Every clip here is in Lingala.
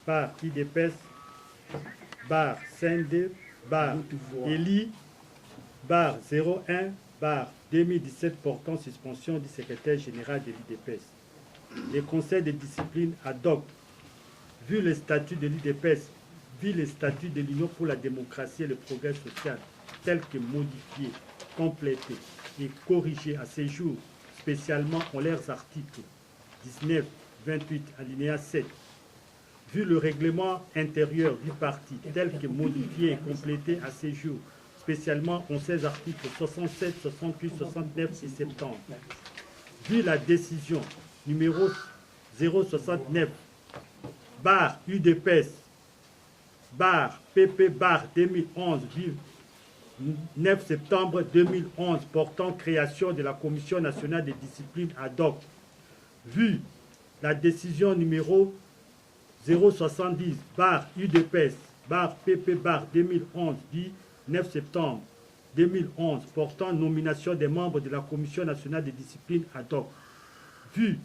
par IDPS, bar CND, bar ELI, bar 01, bar 2017 portant suspension du secrétaire général de l'IDPS. Les conseils de discipline ad hoc, vu le statut de l'IDPS, vu le statut de l'Union pour la démocratie et le progrès social, tel que modifié, complété et corrigé à ces jours, spécialement en leurs articles 19, 28, alinéa 7, vu le règlement intérieur du parti, tel que modifié et complété à ces jours, spécialement en 16 articles 67, 68, 69 et 70, vu la décision numéro 069, bar UDPS, bar PP, bar 2011, du 9 septembre 2011, portant création de la Commission nationale de discipline ad hoc, vu la décision numéro 070, bar UDPS, bar PP, bar 2011, du 9 septembre 2011, portant nomination des membres de la Commission nationale de discipline ad hoc, vu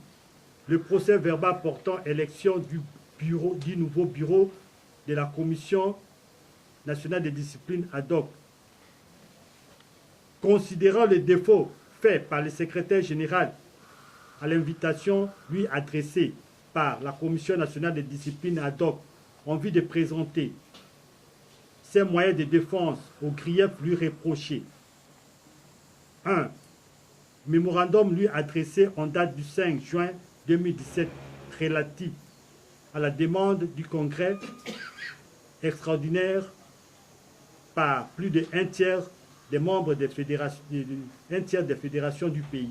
le procès verbal portant élection du nouveau bureau de la Commission nationale de discipline ad hoc, considérant les défauts faits par le secrétaire général à l'invitation lui adressée par la Commission nationale de discipline ad hoc en vue de présenter ses moyens de défense aux griefs lui reprochés. 1. Mémorandum lui adressé en date du 5 juin 2017 relatif à la demande du Congrès extraordinaire par plus de un tiers des membres des fédérations du pays.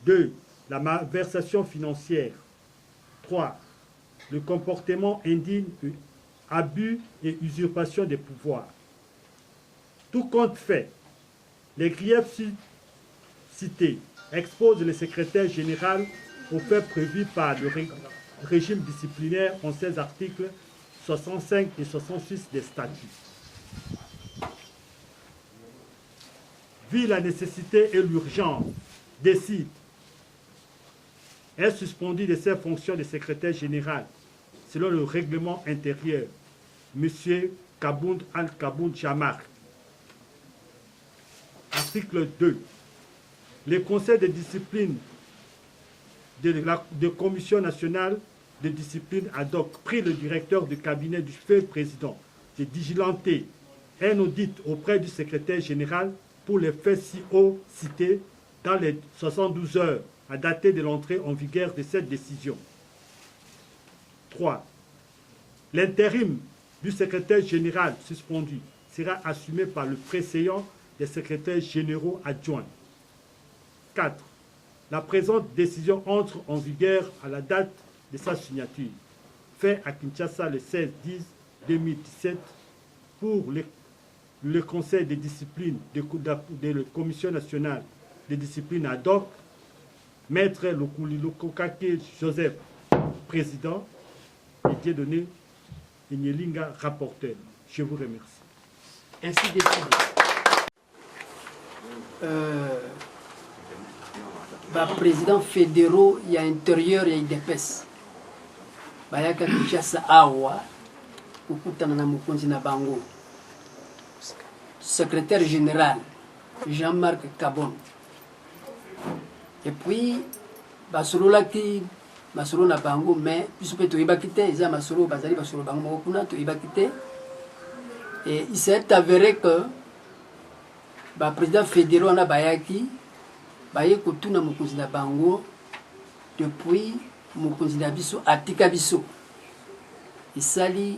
2. La malversation financière. 3. Le comportement indigne, abus et usurpation des pouvoirs. Tout compte fait, les griefs cités exposent le secrétaire général aux faits prévus par le régime disciplinaire en 16 articles 65 et 66 des statuts. Vu la nécessité et l'urgence, décide est suspendu de ses fonctions de secrétaire général selon le règlement intérieur, M. Kabound Al-Kabound Jamar. Article 2. Les conseils de discipline de Commission nationale de discipline ad hoc prie le directeur du cabinet du feu président de diligenter un audit auprès du secrétaire général pour les faits si haut cités dans les 72 heures à dater de l'entrée en vigueur de cette décision. 3. L'intérim du secrétaire général suspendu sera assumé par le préséant des secrétaires généraux adjoints. 4. La présente décision entre en vigueur à la date de sa signature, fait à Kinshasa le 16-10-2017 pour le Conseil de discipline de la Commission nationale de discipline ad hoc, Maître Lokake Joseph, président, et Dieudonné Ignelinga, rapporteur. Je vous remercie. Ainsi décidé. Président fédéraux, il y a intérieur, il y a IDPS. Bayaka Kinshasa Awa, ukutana na mukonzi na bango. Secrétaire général, Jean-Marc Kabon. Et puis, basolo laki, basolo na bango, mais puis peut to ibakite, ils ont basolo, basali basolo bango mokuna to ibakite. Et il s'est avéré que le président fédéral na bayaki, baye kotuna mokonzi na bango depuis mokonzi na biso atika biso. Isali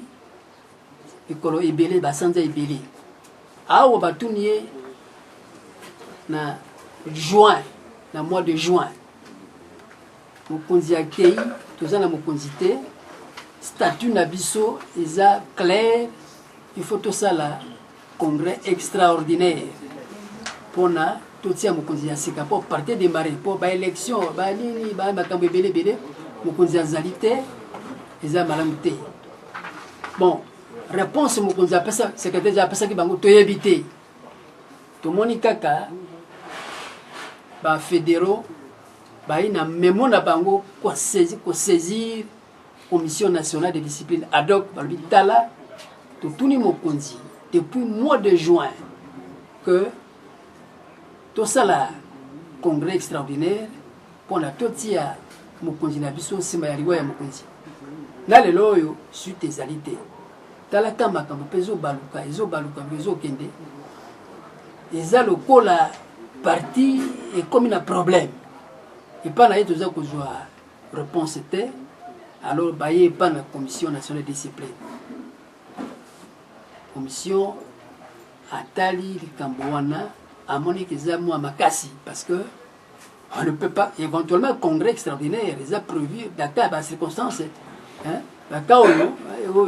ekolo ebele basanza ebele. Awa batunie na juin, na mois de juin. Mokonzi akei, toza na mokonzi te, statut na biso eza clair, il faut tout ça là congrès extraordinaire pour na totia mokonzi ya sika pour partir démarrer pour ba élection ba nini ba makambo ebele bele mokonzi azali te eza malamu te. Bon, réponse mokonzi apesa secrétaire apesa ki bango toyebi te. Tomoni kaka ba fédéraux ba ina memo na bango ko saisir commission nationale de discipline ad hoc balobi tala totuni mokonzi depuis mois de juin que tout ça là congrès extraordinaire pour la totia mokonzi na biso nsima ya liwa ya mokonzi na lelo oyo suite ezali te tala ka makambo mpe ezobaluka ezokende eza lokola parti ekomi na problème epa na ye toza kozwa réponse te alors baye epa na commission nationale de discipline commission atali likambo wana amoni ke eza mwa makasi parce que on ne peut pas éventuellement congrès extraordinaire les a prévu dans les circonstances hein bakao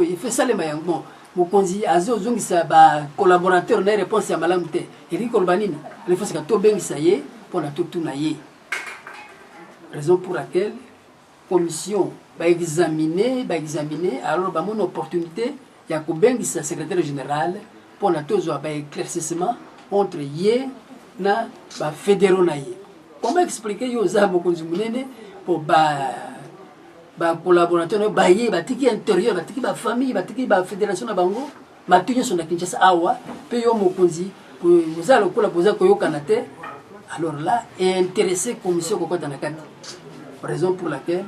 il fait ça les mayang bon mokonzi azozongisa ba collaborateur na réponse ya malamu te eri kolbanini il faut que to bengisa ye pour na tout na ye raison pour laquelle commission va examiner alors ba mon opportunité ya ko bengisa secrétaire général pour na tozo ba éclaircissement entre ye na ba fédéraux na ye. Comment expliquer yo za mokonzi munene pour ba collaborateur ba ye ba tiki intérieur ba tiki ba famille ba tiki ba fédération na bango matunyo son na Kinshasa awa pe yo mokonzi pour za lokola poza ko yokana te alors là est intéressé commission ko kota na kati raison pour laquelle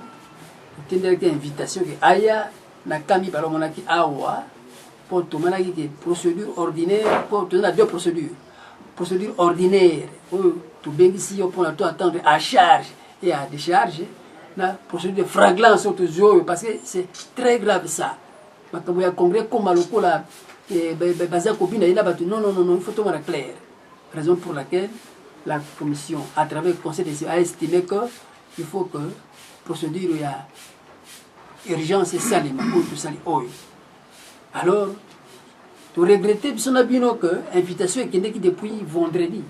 tendait que invitation que aya na kami balo monaki awa pour tout manaki que procédure ordinaire pour tout na deux procédure ordinaire ou tout bengisi yo pour tout attendre à charge et à décharge na procédure de flagrance auto parce que c'est très grave ça makambo ya congrès comme lokola baza copine ina batu non il faut tout mettre clair raison pour laquelle la commission à travers le conseil des a estimé que il faut que procédure ya urgence salima pour tout sali oyo alors tu regretter bisona bino que invitation est qui depuis vendredi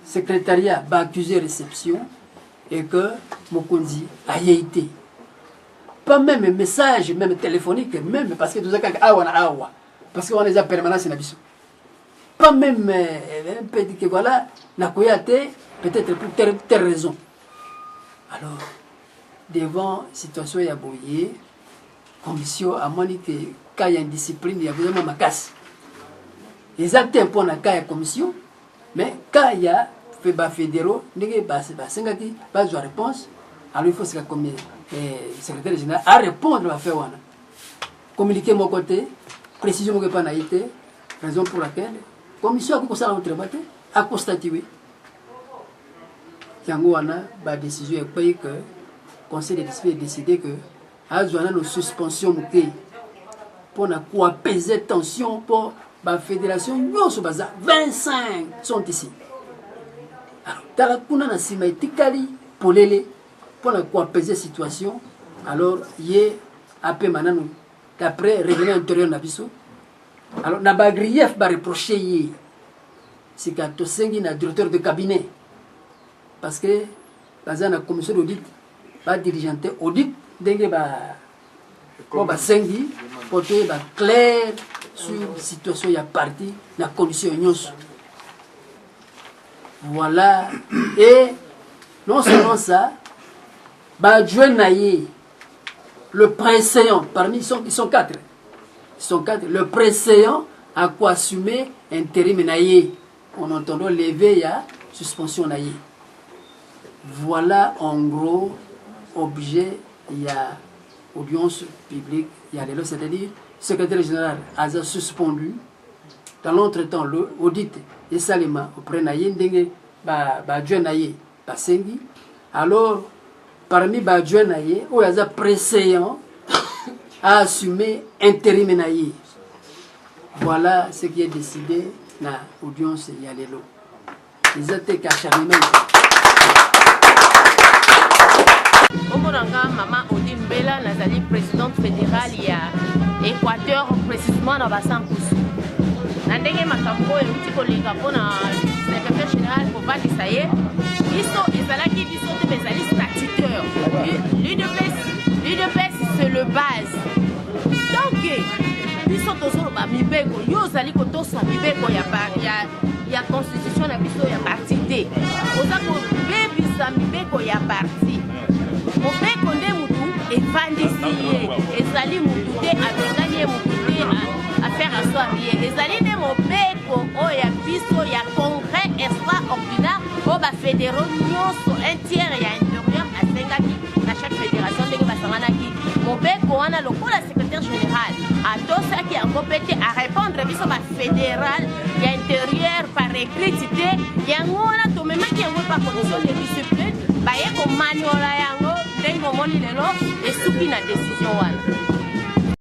secrétariat va accuser réception et que mokonzi a été pas même un message même téléphonique même parce que tout ça awa parce qu'on les a permanence na biso pas même un peu dit que voilà na koyate peut-être pour telle raison alors devant situation ya boye commission a moni que quand il y a une discipline il y a vraiment makasi exactement pour na cas ya commission mais quand il y a fait ba fédéraux ndenge ba sengaki ba zo réponse alors il faut que comme secrétaire général à répondre à faire wana communiquer mon côté précision que pas na été raison pour laquelle commission a constat notre débat a constaté yango wana ba décision est payé que conseil de discipline a décidé que a besoin de suspension pour na quoi apaiser tension pour la fédération nyonso baza 25 sont ici alors tala kuna na sima etikali polele pour na quoi apaiser situation alors yé apé mananu d'après règlement intérieur na biso alors na ba grief ba reprocher yé c'est que to sengi na directeur de cabinet parce que baza na commission d'audit ba dirigeante audit ndenge ba sengi pour que ba clair sur situation ya parti la condition nyonso voilà et non seulement ça ba naye le préséant parmi ils sont quatre le préséant a quoi assumer intérim naye en entendant lever ya suspension naye voilà en gros objet il y a audience publique il y a les c'est-à-dire secrétaire général a suspendu dans l'entretemps le audit et salima auprès na yendenge ba naye ba sengi alors parmi ba naye ou a préséant a assumé intérim naye voilà ce qui est décidé na audience il y a les lots ils étaient qu'acharnement Omoranga maman Odile Mbela nazali présidente fédérale ya Équateur précisément dans bassin Poussou. Nandenge makambo eluti koleka pona secrétaire général pour balisa ye. Biso ezalaki biso te bezali statutaire. L'UDPS c'est le base. Donc biso tozolo ba mibeko yo zali ko tosa mibeko ya constitution na biso ya parti te. Oza ko bebisa mibeko ya parti. Mobeko nde evandisi ye ezali mutu te abengani ye mutu te affaire aswar ye ezali nde mobeko oyo ya biso ya congrès extraordinaire oyo bafédéraux nyonso un tiers ya intérieur asengaki na chaque fédération ndenge basanganaki mobeko wana lokola secrétaire général atosaki yango mpe te arépondre biso bafédéral ya intérieur par écrit te yango wana tomemaki yango pa condition de discipline baye komaniola yango ndenge omoni lelo esuki na décision wana